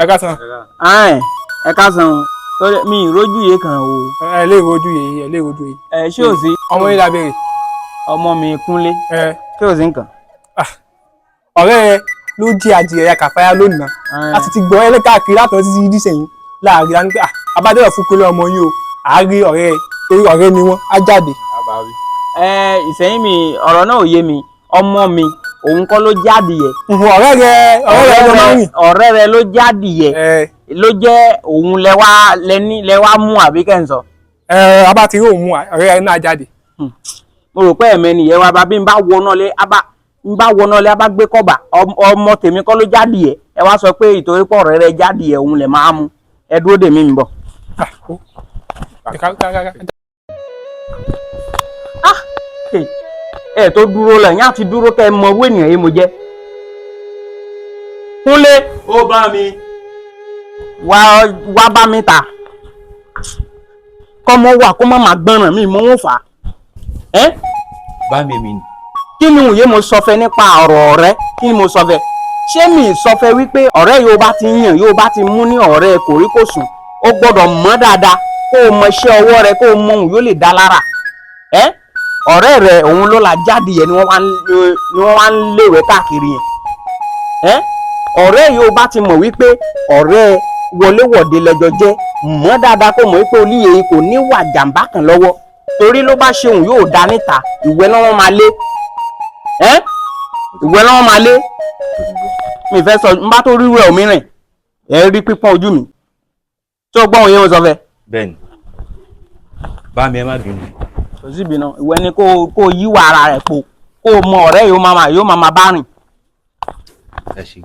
ẹ ká san. ẹ ká san torí mi ìrójú yìí kan o. ẹ lè rojú yìí ẹ lè rojú yìí. ṣé ò sí. ọmọ yìí la béèrè. ọmọ mi Kúnlé. ṣé ò sí nǹkan. ọ̀rẹ́ rẹ ló jí adìẹ ya kàfáyà lónìí a sì ti gbọ́ ẹlẹ́kàkiri látọ̀ títí dí sẹ́yìn láàrin àní pé abádẹ́rẹ̀ fún Kúnlé ọmọ yìí o àárí ọ̀rẹ́ torí ọ̀rẹ́ ni wọ́n á jáde. Ìsẹ́yìn mi ọ̀rọ̀ náà ò yé mi ọmọ mi òun kọ́ ló jádìyẹ. ọ̀rẹ́ rẹ ló jádìyẹ ló jẹ́ òun lẹ́wà mú àbí kẹ́ ń sọ. abá ti rí òun mú ọ̀rẹ́ rẹ náà jáde. mo rò pé ẹ̀mẹ́ nìyẹn wa bá bí n bá wọná lé abá gbé kọ́bà ọmọ tèmi kọ́ ló jádìyẹ ẹ wá sọ pé ìtorí pọ̀ ọ̀rẹ́ rẹ jádìyẹ òun lẹ̀ máa mú ẹ dúró dè mí ń bọ̀. ẹ tó dúró lẹ́yìn àti dúró kẹ́ ẹ mọ owó ènìyàn yìí mo jẹ́. Kúnlé ó bá mi. wá bá mi ta kọ́mọ wà kó má máa gbọ́ràn mi mo ń fà á. bá mi mi. kí ni òye mo sọ fẹ́ nípa ọ̀rọ̀ rẹ kí ni mo sọ fẹ́ ṣé mi sọ fẹ́ wípé ọ̀rẹ́ yóò bá ti yàn yóò bá ti mú ní ọ̀rẹ́ kòríkòsùn ó gbọ́dọ̀ mọ̀ dáadáa kó o mọ iṣẹ́ ọwọ́ rẹ kó o mọ òun yóò lè dá lára. ọ̀rẹ́ rẹ̀ òun ló la jáde yẹn ni wọ́n wá ń léwé káàkiri yẹn. ọ̀rẹ́ yìí ó bá ti mọ̀ wípé ọ̀rẹ́ wọléwọ̀de lẹ́jọ́ jẹ́ mọ̀ dáadáa kó mọ̀ wípé olíyè yìí kò ní wà jàǹbá kan lọ́wọ́ torí ló bá ṣe òun yóò dá níta ìwé náà wọ́n máa lé. ìwé náà wọ́n máa lé. mi fẹ́ sọ n bá tó rí rẹ̀ òmíràn ẹ rí pípọ́n ojú mi tí ó gbọ́ òun yẹn mo sọ fẹ́. bẹ́ẹ̀ni bá mi ẹ má bínú. kò síbi náà ìwẹ ni kó yíwà ara rẹ̀ po kó mọ ọ̀rẹ́ yóò máa bá rìn. ẹ ṣe.